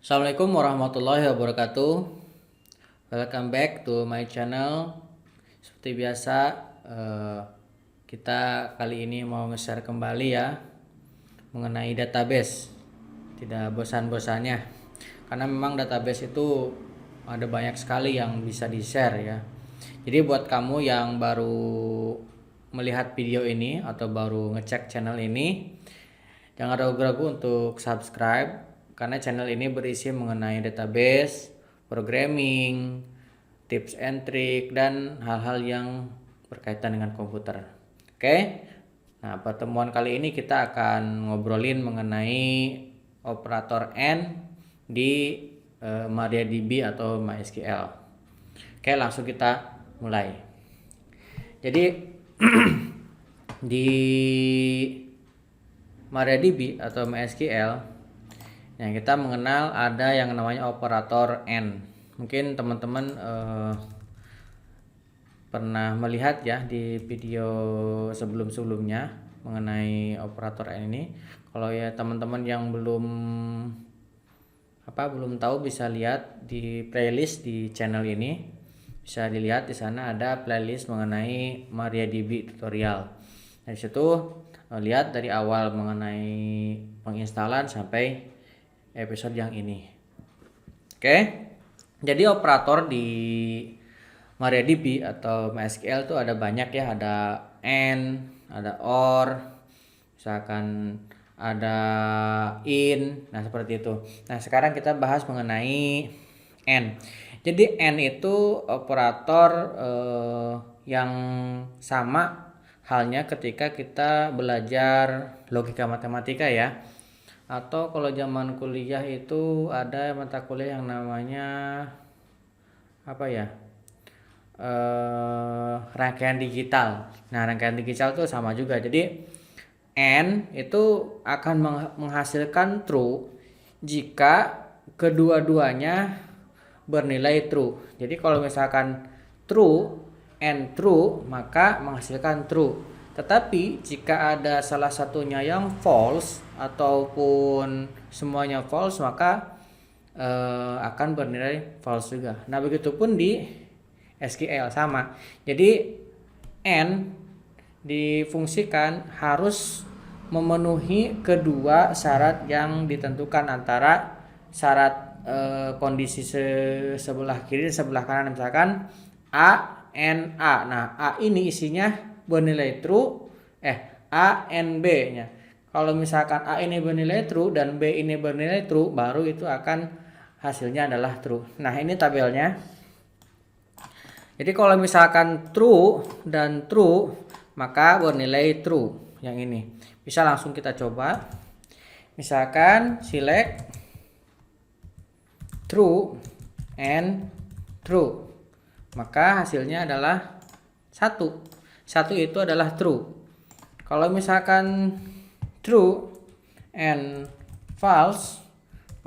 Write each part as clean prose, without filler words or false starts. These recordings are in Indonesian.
Assalamualaikum warahmatullahi wabarakatuh. Welcome back to my channel. Seperti biasa, kita kali ini mau nge-share kembali ya mengenai database. Tidak bosan-bosannya, karena memang database itu ada banyak sekali yang bisa di-share ya. Jadi buat kamu yang baru melihat video ini atau baru ngecek channel ini, jangan ragu-ragu untuk subscribe, karena channel ini berisi mengenai database, programming, tips and trick, dan hal-hal yang berkaitan dengan komputer. Oke. Nah, pertemuan kali ini kita akan ngobrolin mengenai operator AND di MariaDB atau MySQL. Oke, langsung kita mulai. Jadi di MariaDB atau MySQL, yang kita mengenal ada yang namanya operator AND. Mungkin teman-teman pernah melihat ya di video sebelum-sebelumnya mengenai operator AND ini. Kalau ya teman-teman yang belum tahu, bisa lihat di playlist di channel ini. Bisa dilihat di sana ada playlist mengenai MariaDB tutorial. Dari situ lihat dari awal mengenai penginstalan sampai episode yang ini. Oke. Jadi operator di MariaDB atau MySQL itu ada banyak ya, ada AND, ada OR, misalkan ada IN. Nah, seperti itu. Nah, sekarang kita bahas mengenai AND. Jadi AND itu operator yang sama halnya ketika kita belajar logika matematika ya. Atau kalau zaman kuliah itu ada mata kuliah yang namanya rangkaian digital. Nah, rangkaian digital itu sama juga. Jadi AND itu akan menghasilkan true jika kedua-duanya bernilai true. Jadi kalau misalkan true and true, maka menghasilkan true. Tetapi jika ada salah satunya yang false ataupun semuanya false, maka akan bernilai false juga. Nah, begitupun di SQL sama. Jadi AND difungsikan harus memenuhi kedua syarat yang ditentukan, antara syarat kondisi sebelah kiri dan sebelah kanan, misalkan A and A. Nah, A ini isinya bernilai true, A and B nya. Kalau misalkan A ini bernilai true dan B ini bernilai true, baru itu akan hasilnya adalah true. Nah, ini tabelnya. Jadi kalau misalkan true dan true, maka bernilai true yang ini. Bisa langsung kita coba. Misalkan select true and true, maka hasilnya adalah 1. 1 itu adalah true. Kalau misalkan true and false,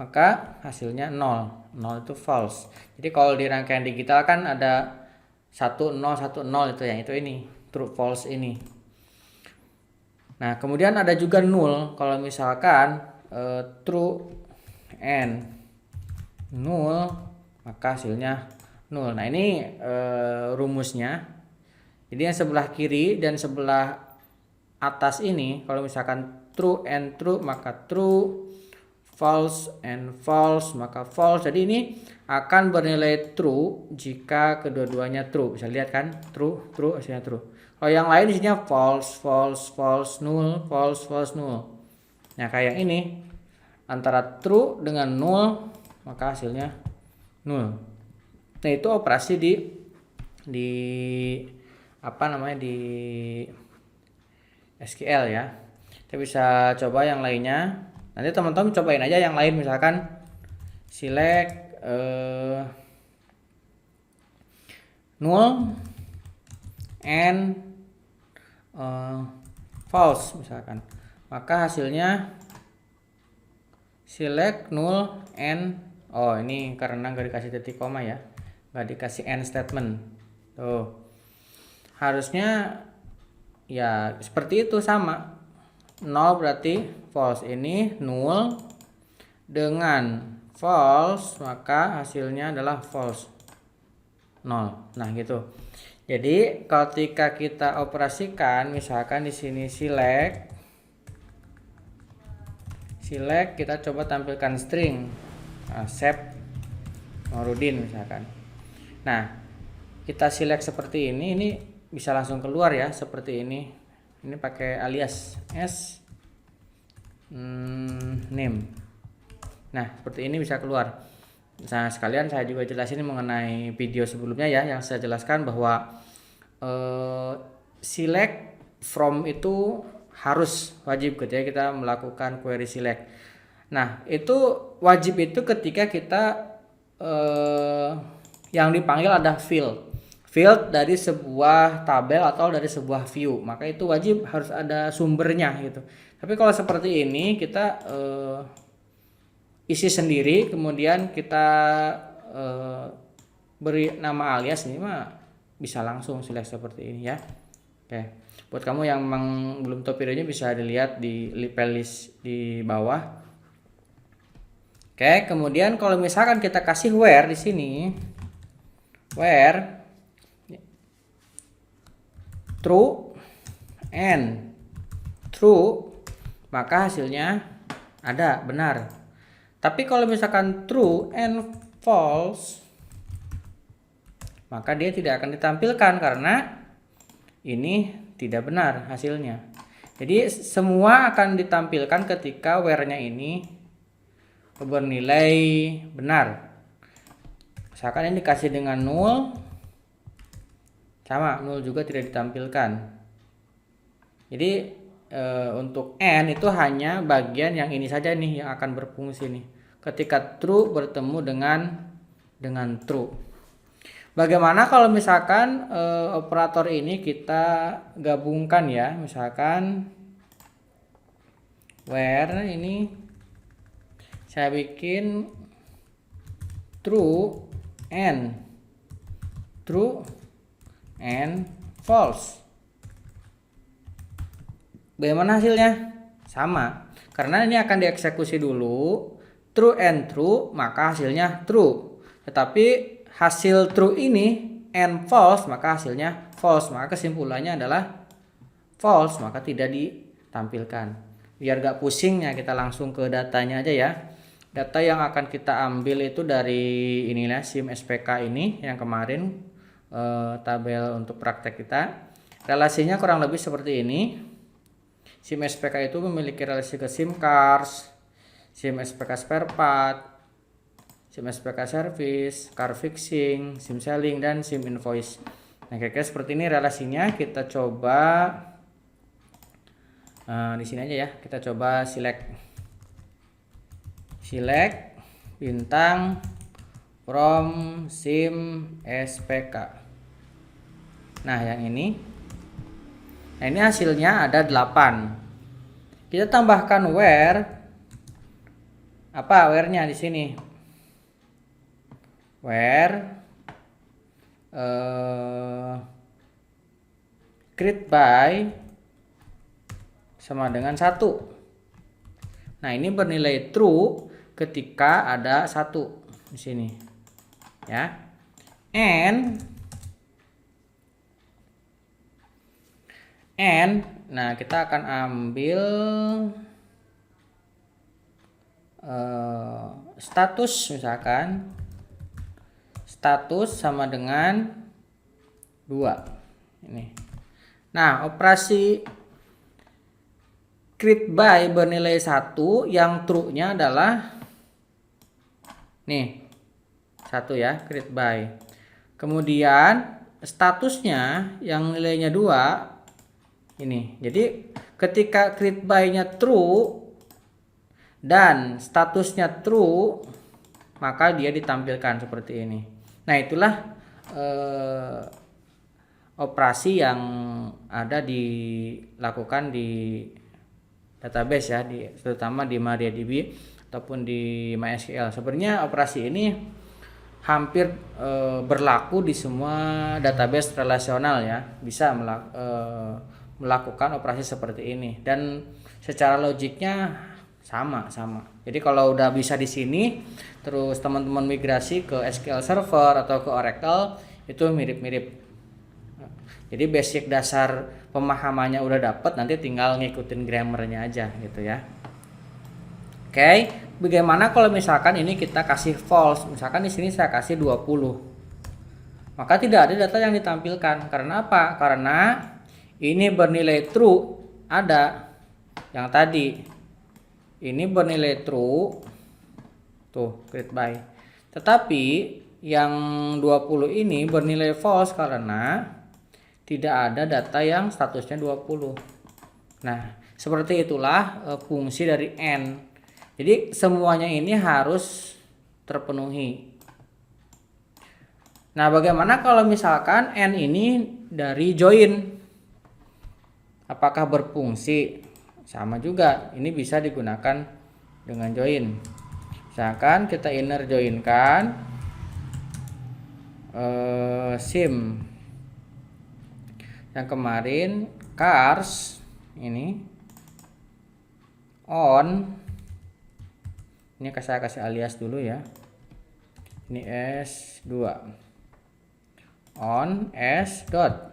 maka hasilnya 0. 0 itu false. Jadi kalau di rangkaian digital kan ada 1 0 1 0 itu, yang itu ini true false ini. Nah, kemudian ada juga null. Kalau misalkan true and null, maka hasilnya null. Nah, ini rumusnya. Jadi yang sebelah kiri dan sebelah atas ini, kalau misalkan true and true, maka true, false and false, maka false. Jadi ini akan bernilai true jika kedua-duanya true. Bisa lihat kan, true, true, hasilnya true. Kalau yang lain isinya false, false, false, null, false, false, null. Nah, kayak ini antara true dengan null, maka hasilnya null. Nah, itu operasi di SQL ya. Kita bisa coba yang lainnya. Nanti teman-teman cobain aja yang lain, misalkan select null and false misalkan, maka hasilnya select null and ini karena nggak dikasih titik koma ya, nggak dikasih and statement tuh, harusnya ya seperti itu, sama. 0 berarti false, ini null dengan false, maka hasilnya adalah false. 0. Nah, gitu. Jadi, ketika kita operasikan, misalkan di sini select kita coba tampilkan string. Sep Nurudin misalkan. Nah, kita select seperti ini bisa langsung keluar ya, seperti ini. Ini pakai alias s name. Nah, seperti ini bisa keluar. Nah, sekalian saya juga jelasin mengenai video sebelumnya ya, yang saya jelaskan bahwa select from itu harus wajib ketika kita melakukan query select. Nah, itu wajib itu ketika kita yang dipanggil ada field dari sebuah tabel atau dari sebuah view, maka itu wajib harus ada sumbernya gitu. Tapi kalau seperti ini kita isi sendiri, kemudian kita beri nama alias, ini mah bisa langsung select seperti ini ya. Oke, buat kamu yang memang belum tahu videonya bisa dilihat di playlist di bawah. Oke, kemudian kalau misalkan kita kasih where di sini, where true and true, maka hasilnya ada benar. Tapi kalau misalkan true and false, maka dia tidak akan ditampilkan karena ini tidak benar hasilnya. Jadi semua akan ditampilkan ketika where-nya ini bernilai benar. Misalkan ini dikasih dengan null, sama null juga tidak ditampilkan. Jadi untuk n itu hanya bagian yang ini saja nih yang akan berfungsi nih. Ketika true bertemu dengan true. Bagaimana kalau misalkan operator ini kita gabungkan ya, misalkan where ini saya bikin true and false. Bagaimana hasilnya? Sama. Karena ini akan dieksekusi dulu true and true, maka hasilnya true. Tetapi hasil true ini and false, maka hasilnya false. Maka kesimpulannya adalah false, maka tidak ditampilkan. Biar gak pusingnya, kita langsung ke datanya aja ya. Data yang akan kita ambil itu dari inilah SIM SPK ini yang kemarin tabel untuk praktek kita. Relasinya kurang lebih seperti ini. SIM SPK itu memiliki relasi ke SIM cars, SIM SPK spare part, SIM SPK service, car fixing, SIM selling, dan SIM invoice. Nah, kira-kira seperti ini relasinya. Kita coba di sini aja ya. Kita coba select bintang from SIM SPK. Nah, yang ini. Nah, ini hasilnya ada 8. Kita tambahkan where. Apa where-nya di sini? Where create by sama dengan 1. Nah, ini bernilai true ketika ada 1 di sini. Ya. And nah, kita akan ambil status, misalkan status sama dengan 2 ini. Nah, operasi create by bernilai 1 yang true-nya adalah nih 1 ya, create by. Kemudian statusnya yang nilainya 2 ini. Jadi ketika create by-nya true dan statusnya true, maka dia ditampilkan seperti ini. Nah, itulah operasi yang ada dilakukan di database ya, terutama di MariaDB ataupun di MySQL. Sebenarnya operasi ini hampir berlaku di semua database relasional ya, bisa melakukan operasi seperti ini, dan secara logiknya sama. Jadi kalau udah bisa di sini, terus teman-teman migrasi ke SQL Server atau ke Oracle, itu mirip-mirip. Jadi basic dasar pemahamannya udah dapet, nanti tinggal ngikutin grammarnya aja gitu ya. Oke, bagaimana kalau misalkan ini kita kasih false? Misalkan di sini saya kasih 20. Maka tidak ada data yang ditampilkan. Karena apa? Karena ini bernilai true ada yang tadi. Ini bernilai true. Tuh, create by. Tetapi yang 20 ini bernilai false karena tidak ada data yang statusnya 20. Nah, seperti itulah fungsi dari AND. Jadi semuanya ini harus terpenuhi. Nah, bagaimana kalau misalkan AND ini dari join? Apakah berfungsi? Sama juga, ini bisa digunakan dengan join. Misalkan kita inner joinkan sim yang kemarin cars ini on, ini saya kasih alias dulu ya, ini S2 on S dot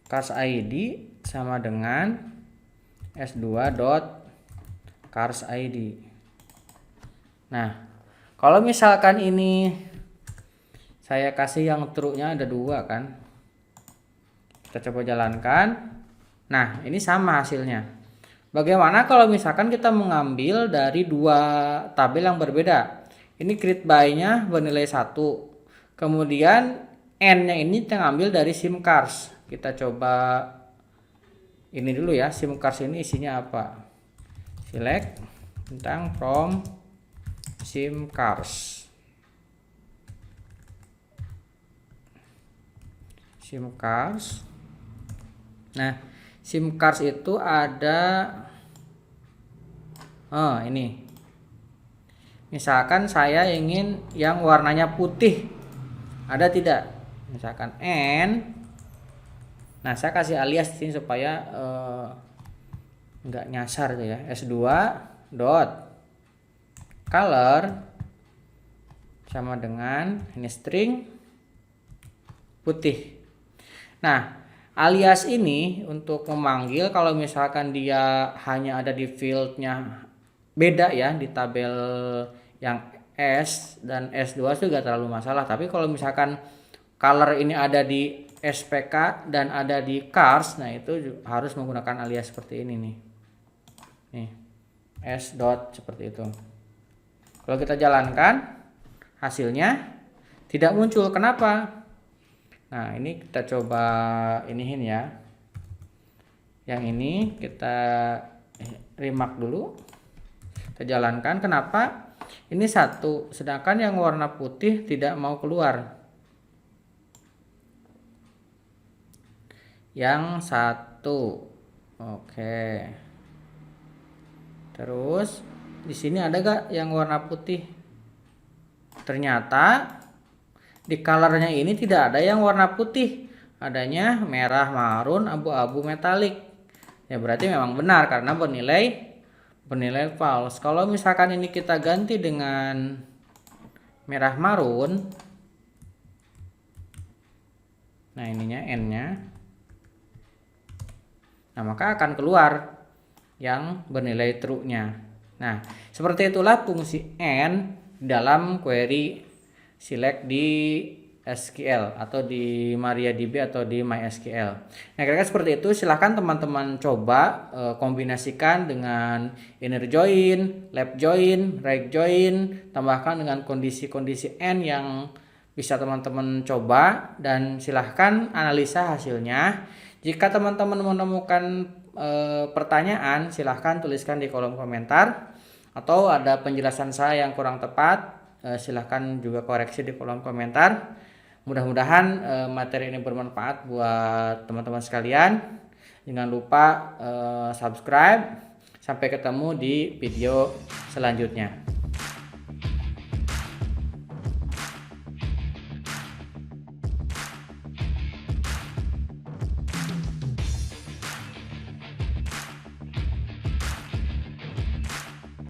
cars ID sama dengan S2 dot cars ID. Nah, kalau misalkan ini saya kasih yang true-nya ada 2 kan, kita coba jalankan. Nah, ini sama hasilnya. Bagaimana kalau misalkan kita mengambil dari 2 tabel yang berbeda? Ini create by-nya bernilai 1. Kemudian N-nya ini kita ambil dari sim cars. Kita coba ini dulu ya, sim cars ini isinya apa? Select tentang from sim cars. Sim cars. Nah, sim cars itu ada ini. Misalkan saya ingin yang warnanya putih. Ada tidak? Misalkan N. Nah, saya kasih alias di sini supaya nggak nyasar tuh ya. S2 dot color sama dengan ini string putih. Nah, alias ini untuk memanggil kalau misalkan dia hanya ada di fieldnya beda ya, di tabel yang S dan S2 itu gak terlalu masalah. Tapi kalau misalkan color ini ada di SPK dan ada di cars, nah itu harus menggunakan alias seperti ini nih. Nih, S dot seperti itu. Kalau kita jalankan, hasilnya tidak muncul. Kenapa? Nah, ini kita coba iniin ya. Yang ini kita remark dulu. Kita jalankan. Kenapa? Ini 1, sedangkan yang warna putih tidak mau keluar. Yang 1. Oke. Terus di sini ada gak yang warna putih? Ternyata di colornya ini tidak ada yang warna putih, adanya merah, marun, abu-abu, metalik. Ya berarti memang benar karena bernilai false. Kalau misalkan ini kita ganti dengan merah marun, nah ininya N-nya, nah maka akan keluar yang bernilai true-nya. Nah, seperti itulah fungsi N dalam query select di SQL atau di MariaDB atau di MySQL. Nah, kira-kira seperti itu. Silahkan teman-teman coba kombinasikan dengan inner join, left join, right join, tambahkan dengan kondisi-kondisi N yang bisa teman-teman coba, dan silahkan analisa hasilnya. Jika teman-teman menemukan pertanyaan, silahkan tuliskan di kolom komentar, atau ada penjelasan saya yang kurang tepat, silahkan juga koreksi di kolom komentar. Mudah-mudahan materi ini bermanfaat buat teman-teman sekalian. Jangan lupa subscribe. Sampai ketemu di video selanjutnya.